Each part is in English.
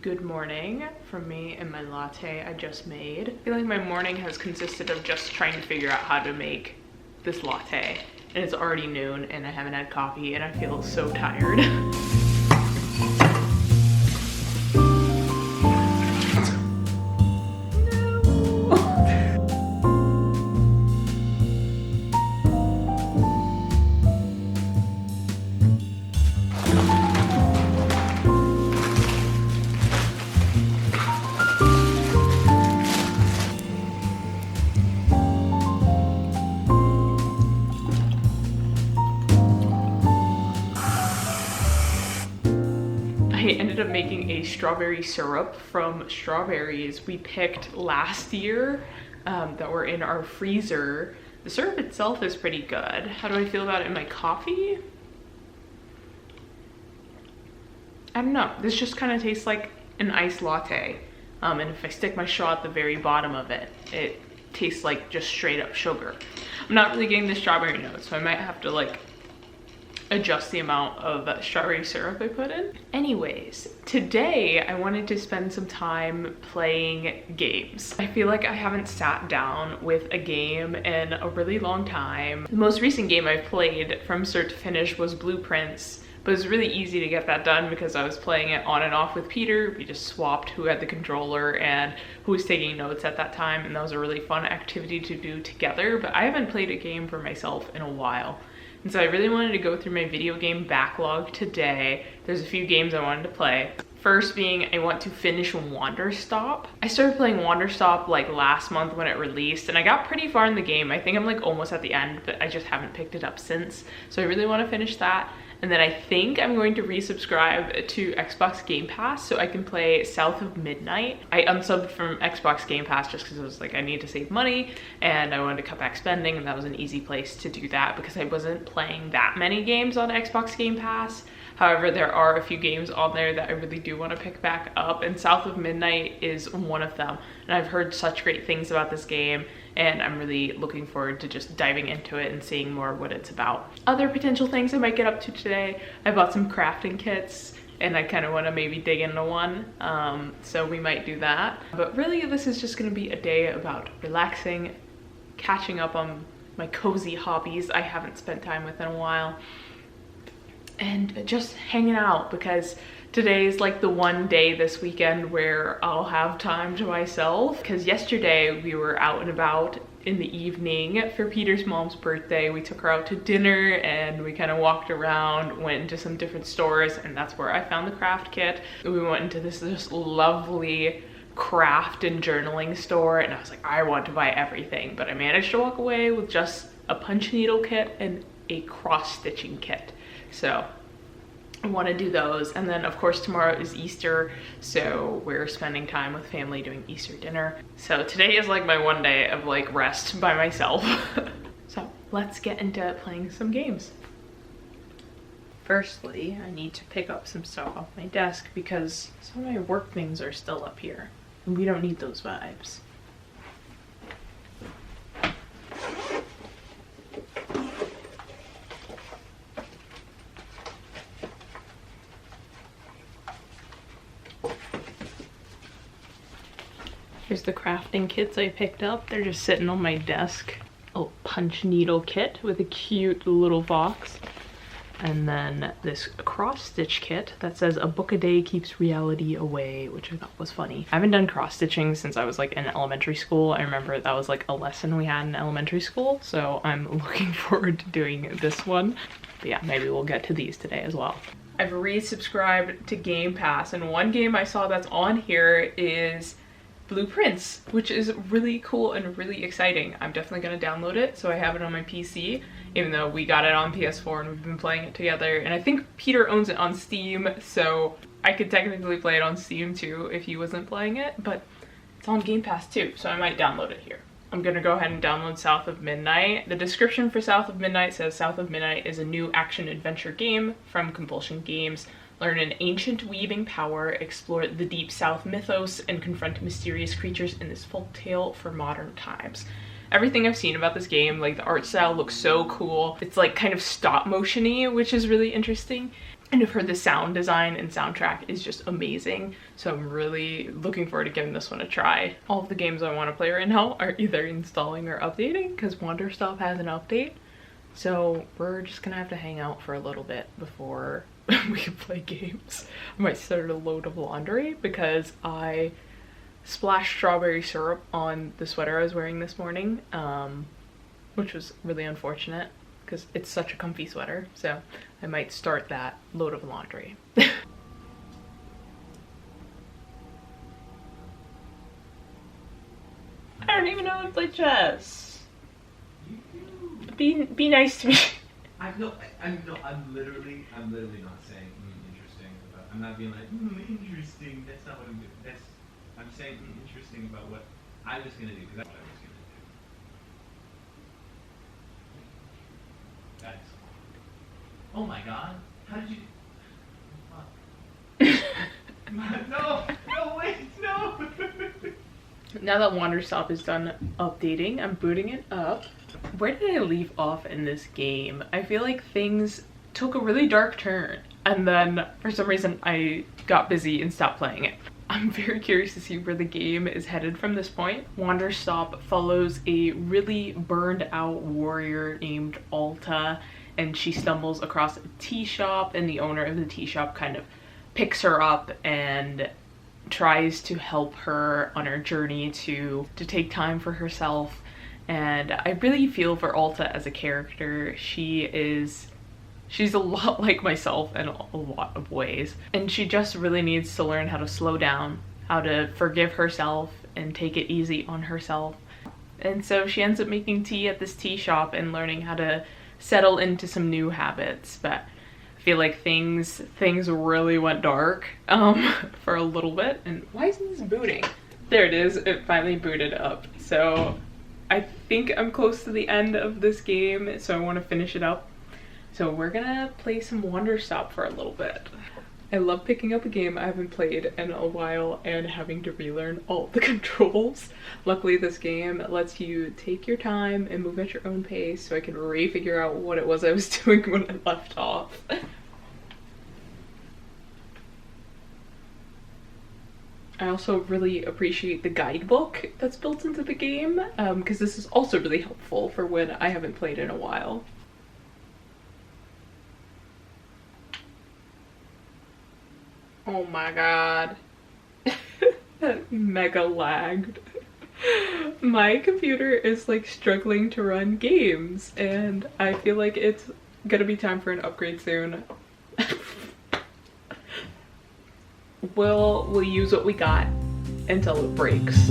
Good morning from me and my latte I just made. I feel like my morning has consisted of just trying to figure out how to make this latte. And it's already noon and I haven't had coffee and I feel so tired. I ended up making a strawberry syrup from strawberries we picked last year that were in our freezer. The syrup itself is pretty good. How do I feel about it in my coffee? I don't know. This just kind of tastes like an iced latte. And if I stick my straw at the very bottom of it, it tastes like just straight up sugar. I'm not really getting the strawberry notes, so I might have to like adjust the amount of strawberry syrup I put in. Anyways, today I wanted to spend some time playing games. I feel like I haven't sat down with a game in a really long time. The most recent game I played from start to finish was Blueprints, but it was really easy to get that done because I was playing it on and off with Peter. We just swapped who had the controller and who was taking notes at that time, and that was a really fun activity to do together. But I haven't played a game for myself in a while. And so I really wanted to go through my video game backlog today. There's a few games I wanted to play. First being, I want to finish Wanderstop. I started playing Wanderstop like last month when it released, and I got pretty far in the game. I think I'm like almost at the end, but I just haven't picked it up since. So I really want to finish that. And then I think I'm going to resubscribe to Xbox Game Pass so I can play South of Midnight. I unsubbed from Xbox Game Pass just because I was like, I need to save money and I wanted to cut back spending, and that was an easy place to do that because I wasn't playing that many games on Xbox Game Pass. However, there are a few games on there that I really do want to pick back up, and South of Midnight is one of them. And I've heard such great things about this game, and I'm really looking forward to just diving into it and seeing more what it's about. Other potential things I might get up to today, I bought some crafting kits and I kind of want to maybe dig into one, so we might do that. But really this is just going to be a day about relaxing, catching up on my cozy hobbies I haven't spent time with in a while, and just hanging out because today is like the one day this weekend where I'll have time to myself. Because yesterday we were out and about in the evening for Peter's mom's birthday. We took her out to dinner and we kind of walked around, went into some different stores, and that's where I found the craft kit. We went into this just lovely craft and journaling store, and I was like, I want to buy everything, but I managed to walk away with just a punch needle kit and a cross stitching kit. So I want to do those. And then of course tomorrow is Easter, so we're spending time with family doing Easter dinner. So today is like my one day of like rest by myself. So let's get into playing some games. Firstly, I need to pick up some stuff off my desk because some of my work things are still up here and we don't need those vibes. Here's the crafting kits I picked up. They're just sitting on my desk. A punch needle kit with a cute little box. And then this cross stitch kit that says a book a day keeps reality away, which I thought was funny. I haven't done cross stitching since I was like in elementary school. I remember that was like a lesson we had in elementary school. So I'm looking forward to doing this one. But yeah, maybe we'll get to these today as well. I've resubscribed to Game Pass, and one game I saw that's on here is Blueprints, which is really cool and really exciting. I'm definitely gonna download it so I have it on my PC, even though we got it on PS4 and we've been playing it together. And I think Peter owns it on Steam, so I could technically play it on Steam too if he wasn't playing it, but it's on Game Pass too, so I might download it here. I'm gonna go ahead and download South of Midnight. The description for South of Midnight says South of Midnight is a new action-adventure game from Compulsion Games. Learn an ancient weaving power, explore the deep south mythos, and confront mysterious creatures in this folk tale for modern times. Everything I've seen about this game, like the art style looks so cool. It's like kind of stop motion-y, which is really interesting. And I've heard the sound design and soundtrack is just amazing. So I'm really looking forward to giving this one a try. All of the games I want to play right now are either installing or updating because wanderstop has an update. So we're just gonna have to hang out for a little bit before we can play games. I might start a load of laundry because I splashed strawberry syrup on the sweater I was wearing this morning, which was really unfortunate because it's such a comfy sweater. So I might start that load of laundry. I don't even know how to play chess. Be nice to me. I'm literally not saying interesting about. I'm not being like interesting. That's not what I'm doing. I'm saying interesting about what I was gonna do because that's what I was gonna do. That's. Oh my God! How did you? No! Wait! No! Now that wanderstop is done updating, I'm booting it up. Where did I leave off in this game? I feel like things took a really dark turn and then for some reason I got busy and stopped playing it. I'm very curious to see where the game is headed from this point. wanderstop follows a really burned out warrior named Alta, and she stumbles across a tea shop, and the owner of the tea shop kind of picks her up and tries to help her on her journey to take time for herself. And I really feel for Alta as a character. She's a lot like myself in a lot of ways. And she just really needs to learn how to slow down, how to forgive herself and take it easy on herself. And so she ends up making tea at this tea shop and learning how to settle into some new habits. But I feel like things really went dark for a little bit. And why isn't this booting? There it is, it finally booted up. So I think I'm close to the end of this game, so I want to finish it up. So we're gonna play some wanderstop for a little bit. I love picking up a game I haven't played in a while and having to relearn all the controls. Luckily this game lets you take your time and move at your own pace, so I can re-figure out what it was I was doing when I left off. I also really appreciate the guidebook that's built into the game, because this is also really helpful for when I haven't played in a while. Oh my God. That mega lagged. My computer is like struggling to run games, and I feel like it's gonna be time for an upgrade soon. We'll use what we got until it breaks.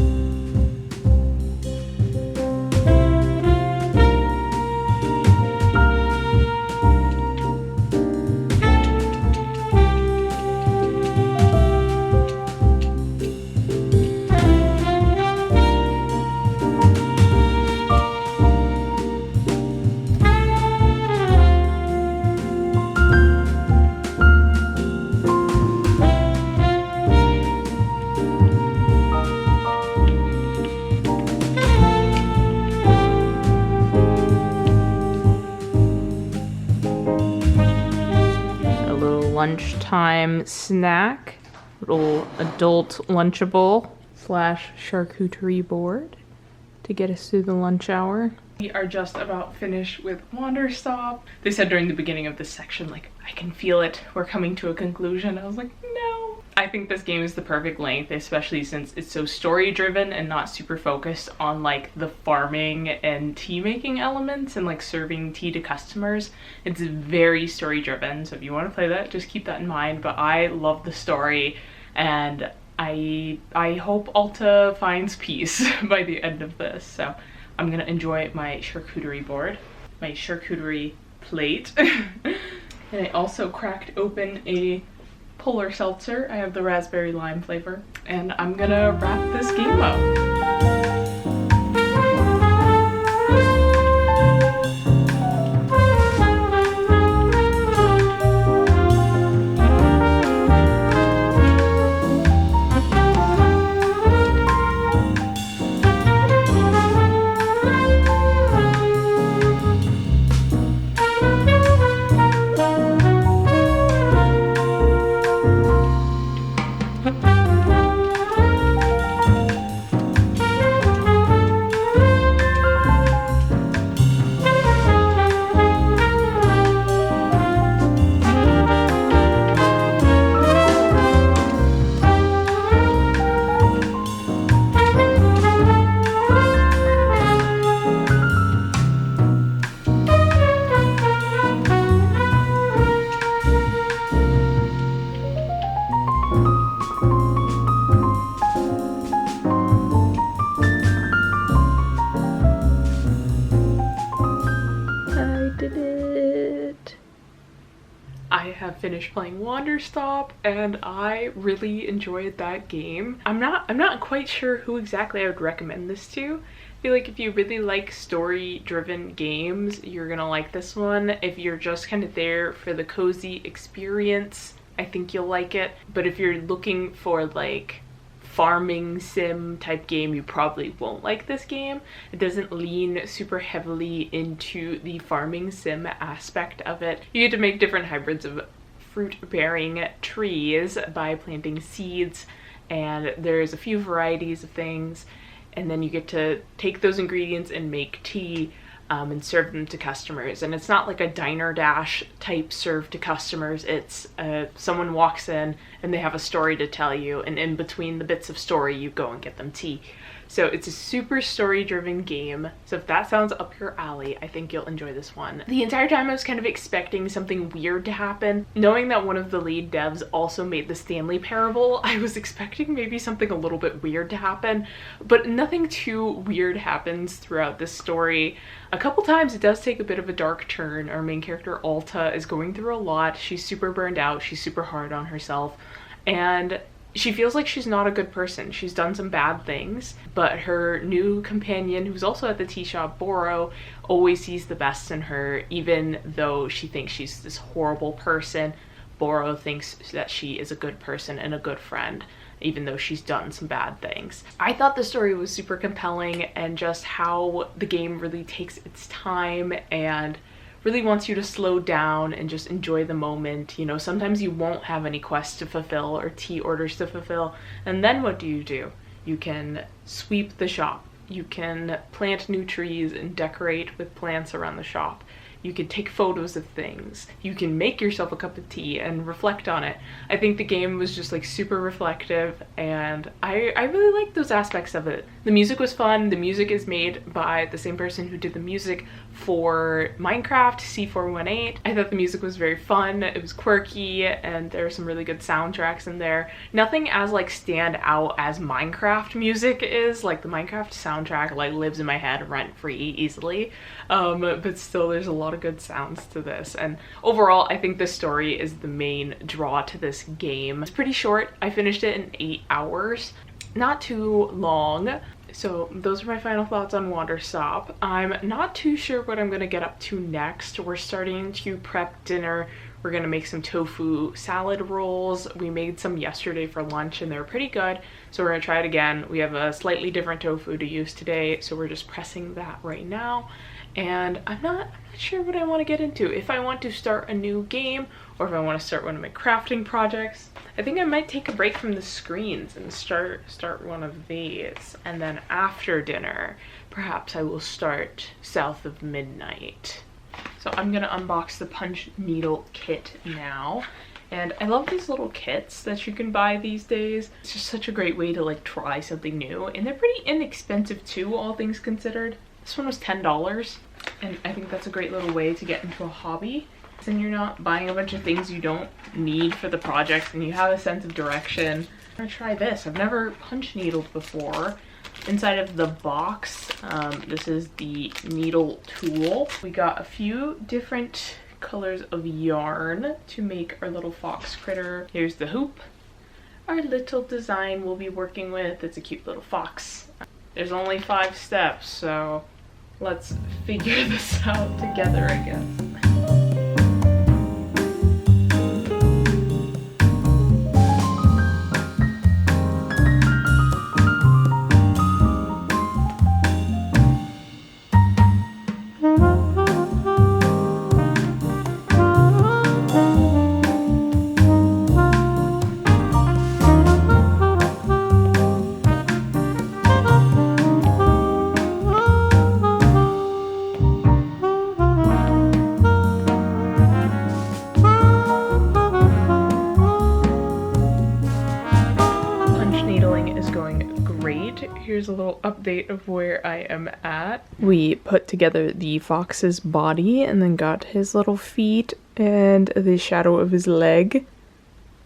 Lunchtime snack, little adult lunchable slash charcuterie board to get us through the lunch hour. We are just about finished with wanderstop. They said during the beginning of this section, like, I can feel it, we're coming to a conclusion. I was like, no. I think this game is the perfect length, especially since it's so story driven and not super focused on like the farming and tea making elements and like serving tea to customers. It's very story driven, so if you want to play that, just keep that in mind. But I love the story, and I hope Alta finds peace by the end of this. So I'm gonna enjoy my charcuterie board, my charcuterie plate. And I also cracked open a polar seltzer. I have the raspberry lime flavor, and I'm gonna wrap this game up. finished playing Wanderstop and I really enjoyed that game. I'm not quite sure who exactly I would recommend this to. I feel like if you really like story-driven games, you're gonna like this one. If you're just kind of there for the cozy experience, I think you'll like it. But if you're looking for like farming sim type game, you probably won't like this game. It doesn't lean super heavily into the farming sim aspect of it. You get to make different hybrids of fruit-bearing trees by planting seeds, and there's a few varieties of things, and then you get to take those ingredients and make tea and serve them to customers. And it's not like a diner dash type serve to customers. It's someone walks in and they have a story to tell you, and in between the bits of story you go and get them tea. So it's a super story-driven game. So if that sounds up your alley, I think you'll enjoy this one. The entire time I was kind of expecting something weird to happen. Knowing that one of the lead devs also made the Stanley Parable, I was expecting maybe something a little bit weird to happen, but nothing too weird happens throughout this story. A couple times it does take a bit of a dark turn. Our main character, Alta, is going through a lot. She's super burned out. She's super hard on herself. And she feels like she's not a good person. She's done some bad things, but her new companion, who's also at the tea shop, Boro, always sees the best in her. Even though she thinks she's this horrible person, Boro thinks that she is a good person and a good friend, even though she's done some bad things. I thought the story was super compelling, and just how the game really takes its time and really wants you to slow down and just enjoy the moment. You know, sometimes you won't have any quests to fulfill or tea orders to fulfill, and then what do? You can sweep the shop. You can plant new trees and decorate with plants around the shop. You can take photos of things. You can make yourself a cup of tea and reflect on it. I think the game was just like super reflective, and I really liked those aspects of it. The music was fun. The music is made by the same person who did the music for Minecraft, C418. I thought the music was very fun. It was quirky, and there are some really good soundtracks in there. Nothing as like stand out as Minecraft music is. Like the Minecraft soundtrack like lives in my head rent free easily, but still there's a lot of good sounds to this. And overall, I think this story is the main draw to this game. It's pretty short. I finished it in 8 hours. Not too long. So those are my final thoughts on Wanderstop. I'm not too sure what I'm gonna get up to next. We're starting to prep dinner. We're gonna make some tofu salad rolls. We made some yesterday for lunch and they were pretty good, so we're gonna try it again. We have a slightly different tofu to use today, so we're just pressing that right now. And I'm not sure what I want to get into. If I want to start a new game, or if I want to start one of my crafting projects. I think I might take a break from the screens and start one of these. And then after dinner, perhaps I will start South of Midnight. So I'm gonna unbox the punch needle kit now. And I love these little kits that you can buy these days. It's just such a great way to like try something new. And they're pretty inexpensive too, all things considered. This one was $10, and I think that's a great little way to get into a hobby. And you're not buying a bunch of things you don't need for the project, and you have a sense of direction. I'm gonna try this. I've never punch needled before. Inside of the box, this is the needle tool. We got a few different colors of yarn to make our little fox critter. Here's the hoop. Our little design we'll be working with. It's a cute little fox. There's only 5 steps, so let's figure this out together, I guess. Here's a little update of where I am at. We put together the fox's body and then got his little feet and the shadow of his leg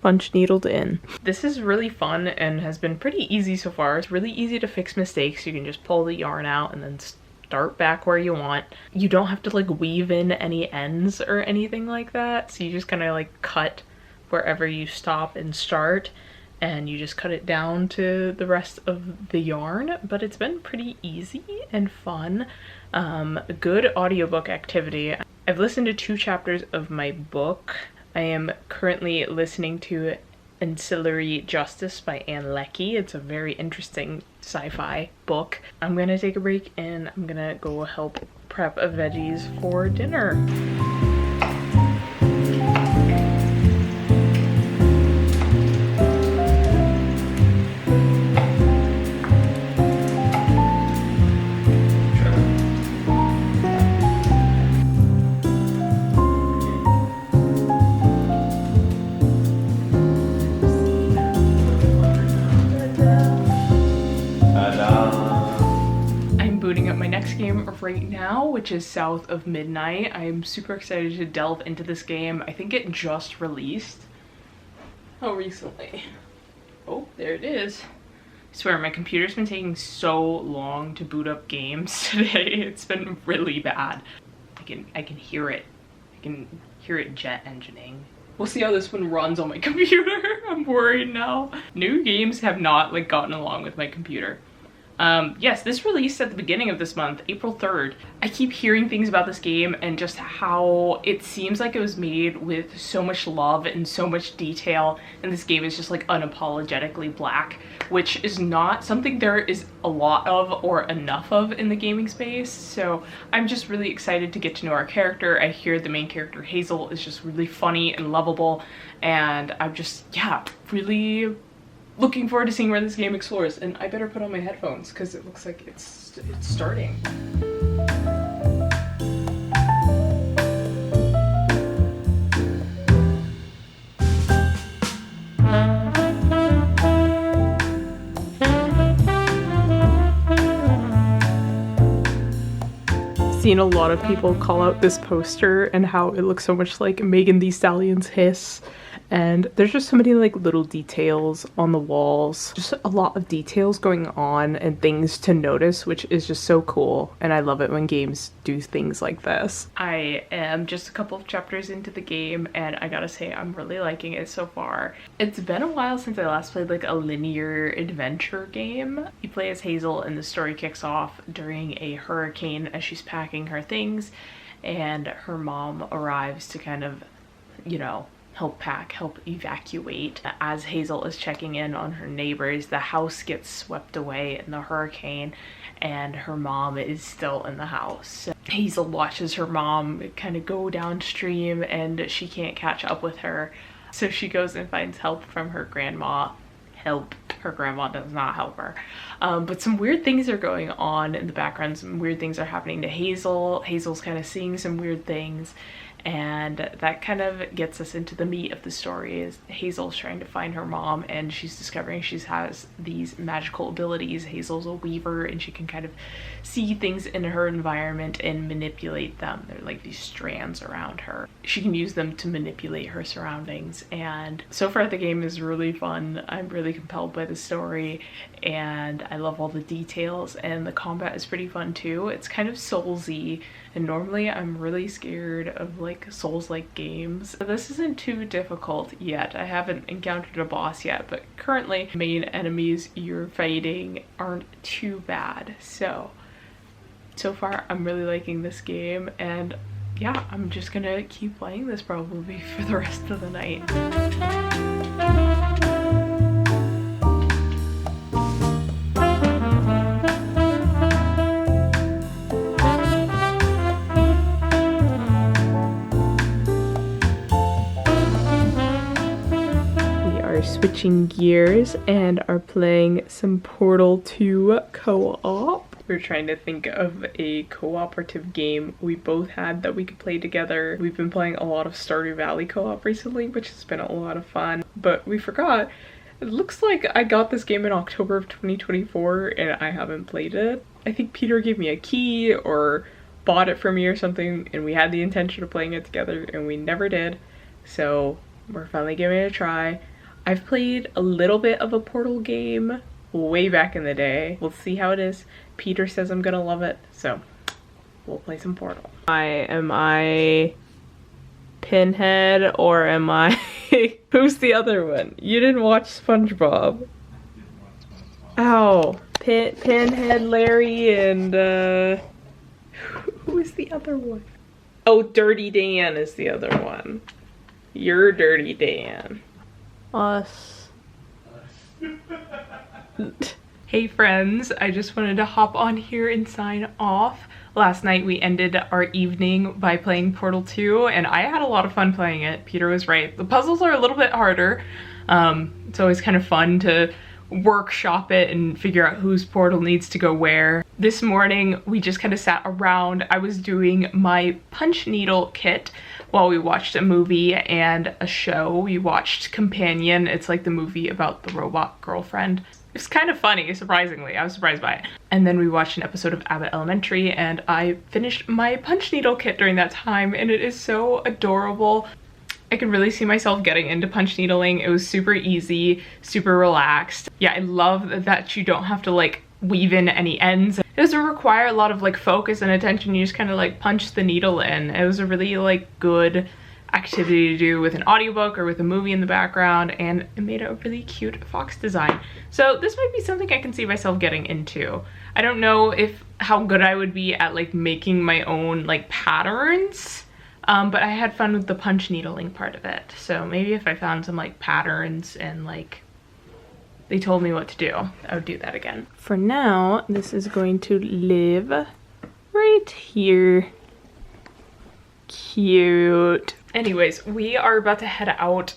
punch needled in. This is really fun and has been pretty easy so far. It's really easy to fix mistakes. You can just pull the yarn out and then start back where you want. You don't have to like weave in any ends or anything like that. So you just kind of like cut wherever you stop and start, and you just cut it down to the rest of the yarn. But it's been pretty easy and fun. A good audiobook activity. I've listened to 2 chapters of my book. I am currently listening to Ancillary Justice by Anntokkii. It's a very interesting sci-fi book. I'm gonna take a break and I'm gonna go help prep veggies for dinner. Game right now, which is South of Midnight. I'm super excited to delve into this game. I think it just released. How recently? Oh, there it is. I swear my computer's been taking so long to boot up games today. It's been really bad. I can hear it. I can hear it jet engineering. We'll see how this one runs on my computer. I'm worried now. New games have not like gotten along with my computer. Yes, this released at the beginning of this month, April 3rd. I keep hearing things about this game and just how it seems like it was made with so much love and so much detail, and this game is just like unapologetically black, which is not something there is a lot of or enough of in the gaming space. So I'm just really excited to get to know our character. I hear the main character Hazel is just really funny and lovable, and I'm just, yeah, really looking forward to seeing where this game explores. And I better put on my headphones because it looks like it's starting. Seen a lot of people call out this poster and how it looks so much like Megan Thee Stallion's Hiss. And there's just so many like little details on the walls, just a lot of details going on and things to notice, which is just so cool. And I love it when games do things like this. I am just a couple of chapters into the game and I gotta say I'm really liking it so far. It's been a while since I last played like a linear adventure game. You play as Hazel and the story kicks off during a hurricane as she's packing her things, and her mom arrives to kind of, you know, help pack, help evacuate. As Hazel is checking in on her neighbors, the house gets swept away in the hurricane and her mom is still in the house. Hazel watches her mom kind of go downstream and she can't catch up with her. So she goes and finds help from her grandma. Her grandma does not help her. But some weird things are going on in the background. Some weird things are happening to Hazel. Hazel's kind of seeing some weird things. And that kind of gets us into the meat of the story. Is Hazel's trying to find her mom and she's discovering she has these magical abilities. Hazel's a weaver and she can kind of see things in her environment and manipulate them. They're like these strands around her. She can use them to manipulate her surroundings, and so far the game is really fun. I'm really compelled by the story and I love all the details, and the combat is pretty fun too. It's kind of Soulsy, and normally I'm really scared of like Souls-like games. This isn't too difficult yet. I haven't encountered a boss yet, but currently main enemies you're fighting aren't too bad. So far I'm really liking this game, and yeah, I'm just gonna keep playing this probably for the rest of the night. Switching gears and are playing some Portal 2 co-op. We're trying to think of a cooperative game we both had that we could play together. We've been playing a lot of Stardew Valley co-op recently, which has been a lot of fun, but we forgot. It looks like I got this game in October of 2024 and I haven't played it. I think Peter gave me a key or bought it for me or something, and we had the intention of playing it together and we never did. So we're finally giving it a try. I've played a little bit of a Portal game way back in the day. We'll see how it is. Peter says I'm gonna love it, so we'll play some Portal. Am I Pinhead or am I... Who's the other one? You didn't watch SpongeBob. Ow. Pinhead, Larry, and who is the other one? Oh, Dirty Dan is the other one. You're Dirty Dan. Us. Hey friends, I just wanted to hop on here and sign off. Last night we ended our evening by playing Portal 2 and I had a lot of fun playing it. Peter was right. The puzzles are a little bit harder. It's always kind of fun to workshop it and figure out whose portal needs to go where. This morning we just kind of sat around. I was doing my punch needle kit while we watched a movie and a show. We watched Companion. It's like the movie about the robot girlfriend. It's kind of funny, surprisingly. I was surprised by it. And then we watched an episode of Abbott Elementary and I finished my punch needle kit during that time and it is so adorable. I can really see myself getting into punch needling. It was super easy, super relaxed. Yeah, I love that you don't have to like weave in any ends. It doesn't require a lot of like focus and attention. You just kind of like punch the needle in. It was a really like good activity to do with an audiobook or with a movie in the background, and it made a really cute fox design. So this might be something I can see myself getting into. I don't know how good I would be at like making my own like patterns. But I had fun with the punch needling part of it. So maybe if I found some like patterns and like they told me what to do, I would do that again. For now, this is going to live right here. Cute. Anyways, we are about to head out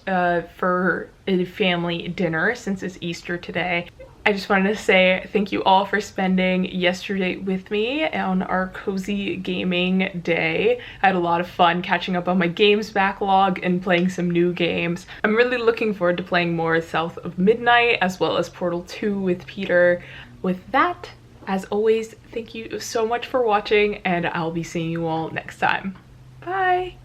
for a family dinner since it's Easter today. I just wanted to say thank you all for spending yesterday with me on our cozy gaming day. I had a lot of fun catching up on my games backlog and playing some new games. I'm really looking forward to playing more South of Midnight as well as Portal 2 with Peter. With that, as always, thank you so much for watching and I'll be seeing you all next time. Bye!